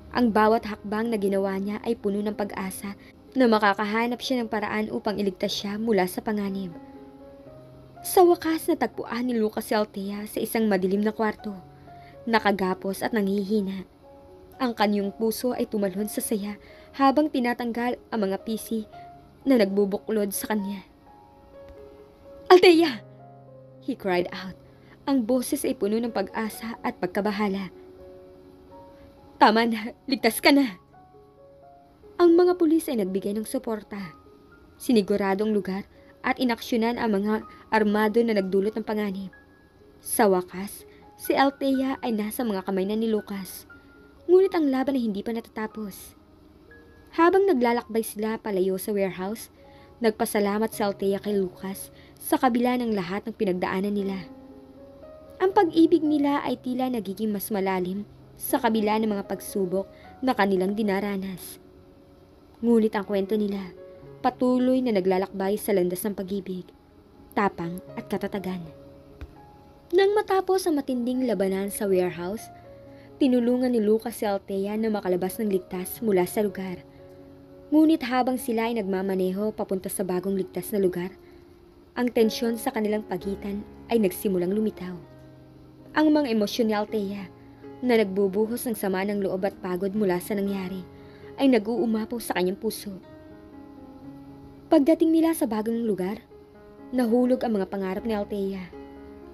Ang bawat hakbang na ginawa niya ay puno ng pag-asa na makakahanap siya ng paraan upang iligtas siya mula sa panganib. Sa wakas natagpuan ni Lucas si Althea sa isang madilim na kwarto, nakagapos at nanghihina. Ang kanyang puso ay tumalon sa saya habang tinatanggal ang mga pisi na nagbubuklod sa kanya. "Althea!" he cried out. Ang boses ay puno ng pag-asa at pagkabahala. "Tama na, ligtas ka na." Ang mga pulis ay nagbigay ng suporta. Sinigurado ang lugar at inaksyonan ang mga armado na nagdulot ng panganib. Sa wakas, si Althea ay nasa mga kamay na ni Lucas. Ngunit ang laban ay hindi pa natatapos. Habang naglalakbay sila palayo sa warehouse, nagpasalamat si Althea kay Lucas sa kabila ng lahat ng pinagdaanan nila. Ang pag-ibig nila ay tila nagiging mas malalim sa kabila ng mga pagsubok na kanilang dinaranas. Ngunit ang kwento nila, patuloy na naglalakbay sa landas ng pag-ibig, tapang at katatagan. Nang matapos ang matinding labanan sa warehouse, tinulungan ni Lucas si Althea na makalabas ng ligtas mula sa lugar. Ngunit habang sila ay nagmamaneho papunta sa bagong ligtas na lugar, ang tensyon sa kanilang pagitan ay nagsimulang lumitaw. Ang mga emosyon ni Althea na nagbubuhos ng sama ng loob at pagod mula sa nangyari ay nag-uumapaw sa kanyang puso. Pagdating nila sa bagong lugar, nahulog ang mga pangarap ni Althea.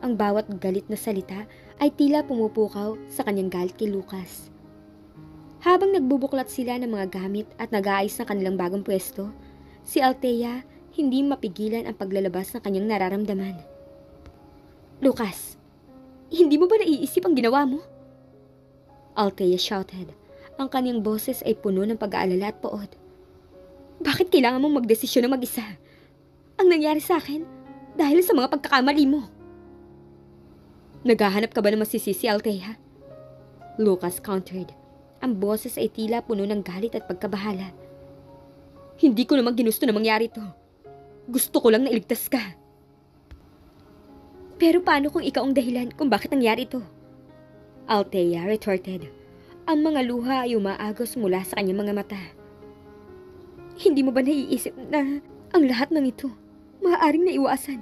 Ang bawat galit na salita ay tila pumupukaw sa kanyang galit kay Lucas. Habang nagbubuklat sila ng mga gamit at nag-aayos ng kanilang bagong pwesto, si Althea hindi mapigilan ang paglalabas ng kanyang nararamdaman. "Lucas, hindi mo ba naiisip ang ginawa mo?" Althea shouted. Ang kanyang boses ay puno ng pag-aalala at pood. "Bakit kailangan mong magdesisyon ng mag-isa? Ang nangyari sa akin dahil sa mga pagkakamali mo." "Naghahanap ka ba ng masisisi, Althea?" Lucas countered. Ang boses ay tila puno ng galit at pagkabahala. "Hindi ko naman ginusto na mangyari to. Gusto ko lang na iligtas ka." "Pero paano kung ikaw ang dahilan kung bakit nangyari ito?" Althea retorted. Ang mga luha ay umaagos mula sa kanyang mga mata. "Hindi mo ba naiisip na ang lahat ng ito maaaring naiwasan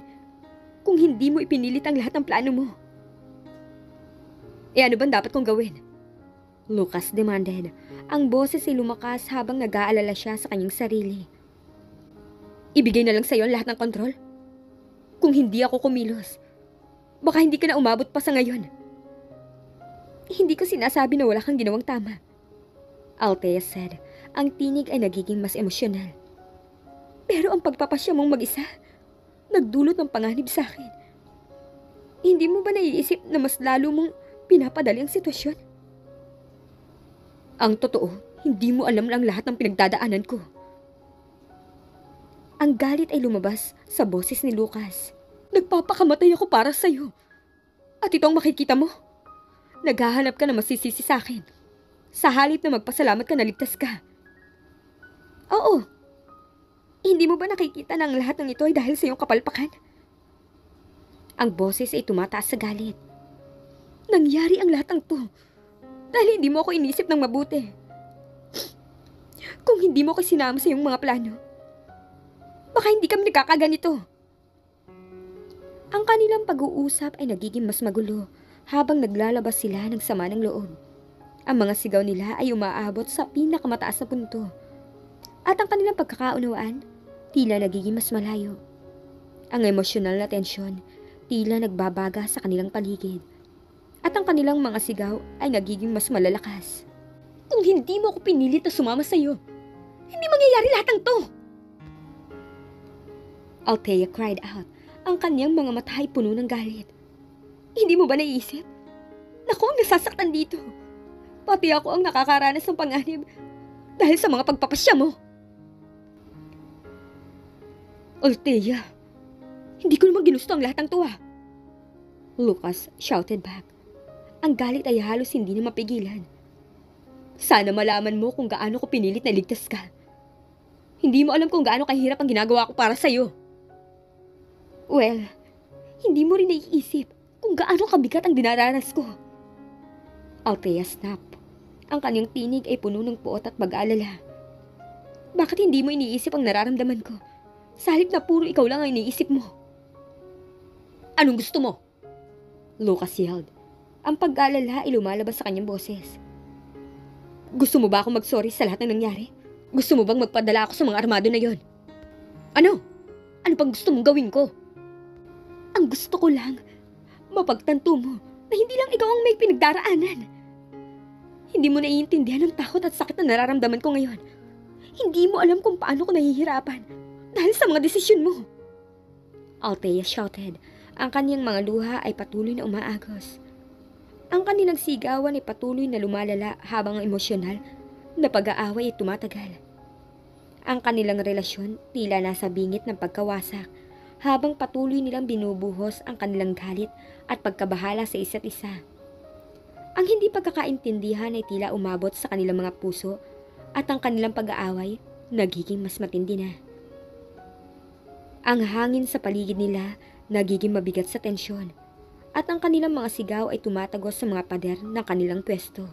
kung hindi mo ipinilit ang lahat ng plano mo?" Ano bang dapat kong gawin?" Lucas demanded. Ang boses ay lumakas habang nag-aalala siya sa kanyang sarili. "Ibigay na lang sa iyo ang lahat ng kontrol? Kung hindi ako kumilos, baka hindi ka na umabot pa sa ngayon." "Hindi ko sinasabi na wala kang ginawang tama," Althea said. Ang tinig ay nagiging mas emosyonal. "Pero ang pagpapasya mong mag-isa, nagdulot ng panganib sa akin. Hindi mo ba naiisip na mas lalo mong pinapadali ang sitwasyon?" "Ang totoo, hindi mo alam ang lahat ng pinagdadaanan ko." Ang galit ay lumabas sa boses ni Lucas. "Nagpapakamatay ako para sa'yo. At ito ang makikita mo? Naghahanap ka na masisisi sa akin. Sa halip na magpasalamat ka na ligtas ka." "Oo. Hindi mo ba nakikita na ang lahat ng ito ay dahil sa iyong kapalpakan?" Ang boses ay tumataas sa galit. "Nangyari ang lahat ng to dahil hindi mo ako inisip ng mabuti. Kung hindi mo ko sinama sa iyong mga plano, baka hindi kami nagkakaganito." Ang kanilang pag-uusap ay nagiging mas magulo habang naglalabas sila ng sama ng loob. Ang mga sigaw nila ay umaabot sa pinakamataas na punto. At ang kanilang pagkakaunawaan, tila nagiging mas malayo. Ang emosyonal na tensyon, tila nagbabaga sa kanilang paligid. At ang kanilang mga sigaw ay nagiging mas malalakas. Kung hindi mo ako pinilit na sumama sa'yo, hindi mangyayari lahat ng to! Althea cried out. Ang kanyang mga mata ay puno ng galit. Hindi mo ba naiisip? Naku, ang nasasaktan dito. Pati ako ang nakakaranas ng panganib dahil sa mga pagpapasya mo. Althea, hindi ko naman ginusto ang lahat ng tuwa. Lucas shouted back. Ang galit ay halos hindi na mapigilan. Sana malaman mo kung gaano ko pinilit na ligtas ka. Hindi mo alam kung gaano kahirap ang ginagawa ko para sa'yo. Well, hindi mo rin naiisip kung gaano kabigat ang dinaranas ko. Althea snapped. Ang kanyang tinig ay puno ng puot at pag-aalala. Bakit hindi mo iniisip ang nararamdaman ko? Sa halip na puro ikaw lang ang iniisip mo. Anong gusto mo? Lucas yelled. Ang pag-aalala ay lumalabas sa kanyang boses. Gusto mo ba akong mag-sorry sa lahat ng nangyari? Gusto mo bang magpadala ako sa mga armado na yon? Ano? Ano pang gusto mong gawin ko? Ang gusto ko lang, mapagtanto mo na hindi lang ikaw ang may pinagdaraanan. Hindi mo naiintindihan ang takot at sakit na nararamdaman ko ngayon. Hindi mo alam kung paano ko nahihirapan dahil sa mga desisyon mo. Althea shouted. Ang kanyang mga luha ay patuloy na umaagos. Ang kanilang sigawan ay patuloy na lumalala habang ang emosyonal na pag-aaway ay tumatagal. Ang kanilang relasyon tila nasa bingit ng pagkawasak habang patuloy nilang binubuhos ang kanilang galit at pagkabahala sa isa't isa. Ang hindi pagkakaintindihan ay tila umabot sa kanilang mga puso at ang kanilang pag-aaway nagiging mas matindi na. Ang hangin sa paligid nila nagiging mabigat sa tensyon at ang kanilang mga sigaw ay tumatagos sa mga pader ng kanilang pwesto.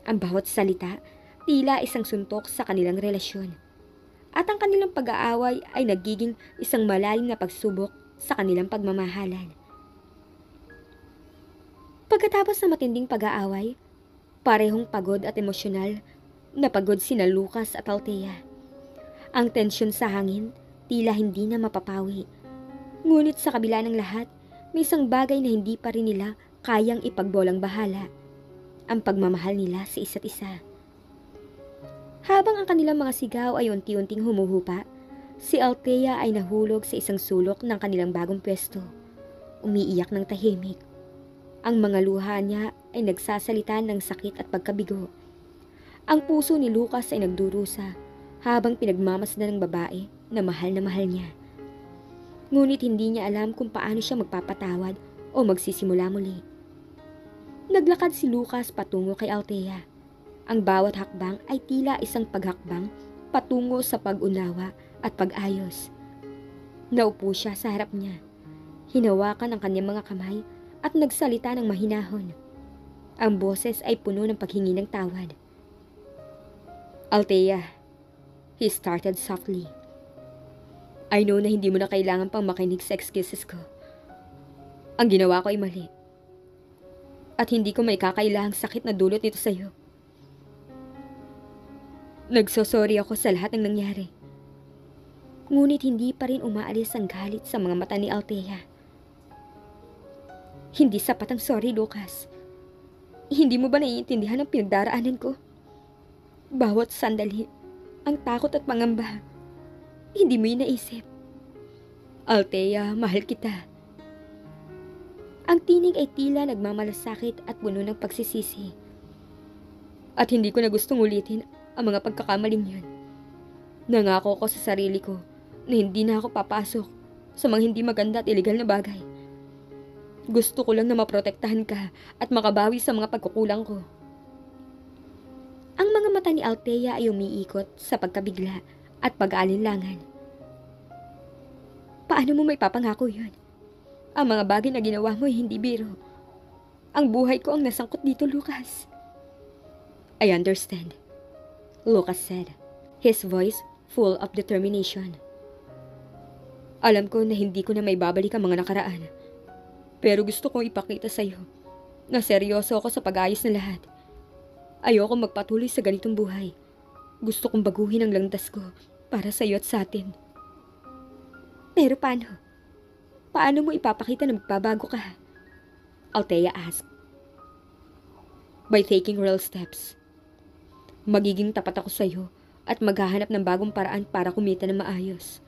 Ang bawat salita tila isang suntok sa kanilang relasyon at ang kanilang pag-aaway ay nagiging isang malalim na pagsubok sa kanilang pagmamahalan. Pagkatapos ng matinding pag-aaway, parehong pagod at emosyonal na pagod sina Lucas at Althea. Ang tensyon sa hangin tila hindi na mapapawi. Ngunit sa kabila ng lahat, may isang bagay na hindi pa rin nila kayang ipagbolang bahala. Ang pagmamahal nila sa isa't isa. Habang ang kanilang mga sigaw ay unti-unting humuhupa, si Althea ay nahulog sa isang sulok ng kanilang bagong pwesto. Umiiyak ng tahimik. Ang mga luha niya ay nagsasalita ng sakit at pagkabigo. Ang puso ni Lucas ay nagdurusa habang pinagmamasdan ng babae na mahal niya. Ngunit hindi niya alam kung paano siya magpapatawad o magsisimula muli. Naglakad si Lucas patungo kay Althea. Ang bawat hakbang ay tila isang paghakbang patungo sa pag-unawa at pag-ayos. Naupo siya sa harap niya. Hinawakan ang kanyang mga kamay at nagsalita ng mahinahon. Ang boses ay puno ng paghingi ng tawad. Althea, he started softly. I know na hindi mo na kailangan pang makinig sa excuses ko. Ang ginawa ko ay mali. At hindi ko may kakailahang sakit na dulot nito sa'yo. Nagsosorry ako sa lahat ng nangyari. Ngunit hindi pa rin umaalis ang galit sa mga mata ni Althea. Hindi sapat ang sorry, Lucas. Hindi mo ba naiintindihan ang pinagdaraanan ko? Bawat sandali, ang takot at pangamba. Hindi mo yun naisip. Althea, mahal kita. Ang tinig ay tila nagmamalasakit at puno ng pagsisisi. At hindi ko na gustong ulitin ang mga pagkakamaling yun. Nangako ko sa sarili ko na hindi na ako papasok sa mga hindi maganda at iligal na bagay. Gusto ko lang na maprotektahan ka at makabawi sa mga pagkukulang ko. Ang mga mata ni Althea ay umiikot sa pagkabigla at pag-aalinlangan. Paano mo may papangako yun? Ang mga bagay na ginawa mo ay hindi biro. Ang buhay ko ang nasangkot dito, Lucas. I understand, Lucas said, his voice full of determination. Alam ko na hindi ko na may babalik ang mga nakaraan. Pero gusto kong ipakita sa iyo na seryoso ako sa pag-ayos ng lahat. Ayoko magpatuloy sa ganitong buhay. Gusto kong baguhin ang landas ko para sa iyo at sa atin. Pero paano? Paano mo ipapakita na magbabago ka? Althea asked. By taking real steps. Magiging tapat ako sa iyo at maghahanap ng bagong paraan para kumita ng maayos.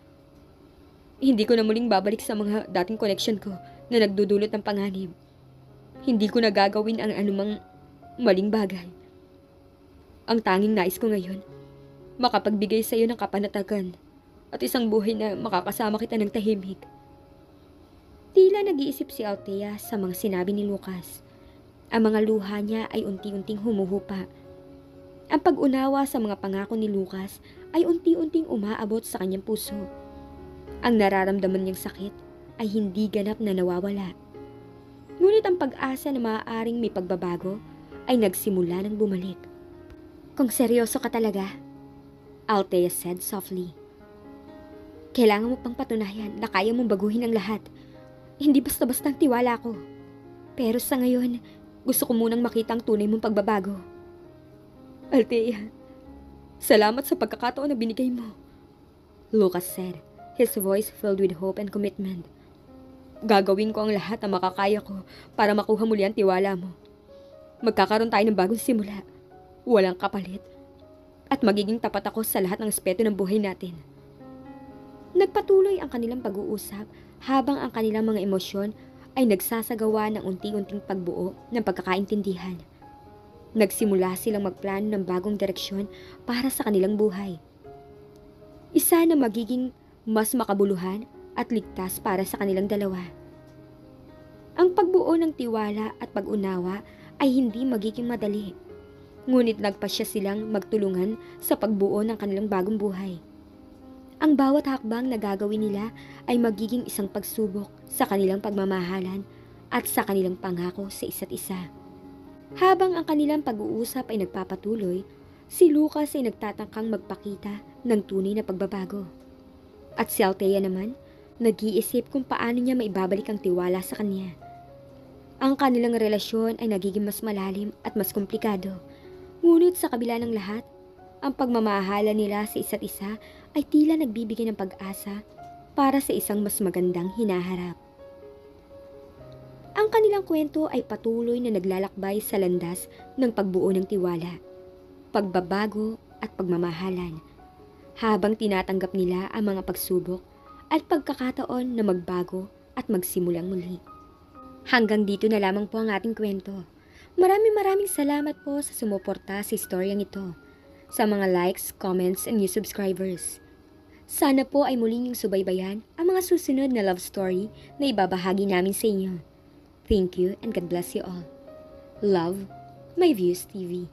Hindi ko na muling babalik sa mga dating connection ko na nagdudulot ng panganib. Hindi ko na gagawin ang anumang maling bagay. Ang tanging nais ko ngayon, makapagbigay sa iyo ng kapanatagan at isang buhay na makakasama kita ng tahimik. Tila nag-iisip si Althea sa mga sinabi ni Lucas. Ang mga luha niya ay unti-unting humuhupa. Ang pag-unawa sa mga pangako ni Lucas ay unti-unting umaabot sa kanyang puso. Ang nararamdaman niyang sakit ay hindi ganap na nawawala. Ngunit ang pag-asa na maaaring may pagbabago ay nagsimula ng bumalik. Kung seryoso ka talaga, Althea said softly. Kailangan mo pang patunayan na kaya mong baguhin ang lahat. Hindi basta-basta ang tiwala ko. Pero sa ngayon, gusto ko munang makita ang tunay mong pagbabago. Althea, salamat sa pagkakataon na binigay mo, Lucas said, his voice filled with hope and commitment. Gagawin ko ang lahat na makakaya ko para makuha muli ang tiwala mo. Magkakaroon tayo ng bagong simula, walang kapalit, at magiging tapat ako sa lahat ng aspeto ng buhay natin. Nagpatuloy ang kanilang pag-uusap habang ang kanilang mga emosyon ay nagsasagawa ng unti-unting pagbuo ng pagkakaintindihan. Nagsimula silang magplano ng bagong direksyon para sa kanilang buhay. Isa na magiging mas makabuluhan at ligtas para sa kanilang dalawa. Ang pagbuo ng tiwala at pag-unawa ay hindi magiging madali. Ngunit nagpasya silang magtulungan sa pagbuo ng kanilang bagong buhay. Ang bawat hakbang na gagawin nila ay magiging isang pagsubok sa kanilang pagmamahalan at sa kanilang pangako sa isa't isa. Habang ang kanilang pag-uusap ay nagpapatuloy, si Lucas ay nagtatangkang magpakita ng tunay na pagbabago. At si Althea naman, nag-iisip kung paano niya maibabalik ang tiwala sa kanya. Ang kanilang relasyon ay nagiging mas malalim at mas komplikado. Ngunit sa kabila ng lahat, ang pagmamahala nila sa isa't isa ay tila nagbibigay ng pag-asa para sa isang mas magandang hinaharap. Ang kanilang kwento ay patuloy na naglalakbay sa landas ng pagbuo ng tiwala, pagbabago at pagmamahalan, habang tinatanggap nila ang mga pagsubok at pagkakataon na magbago at magsimulang muli. Hanggang dito na lamang po ang ating kwento. Maraming salamat po sa sumuporta sa istoryang ito, sa mga likes, comments, and new subscribers. Sana po ay muling yung subaybayan ang mga susunod na love story na ibabahagi namin sa inyo. Thank you and God bless you all. Love, My Views TV.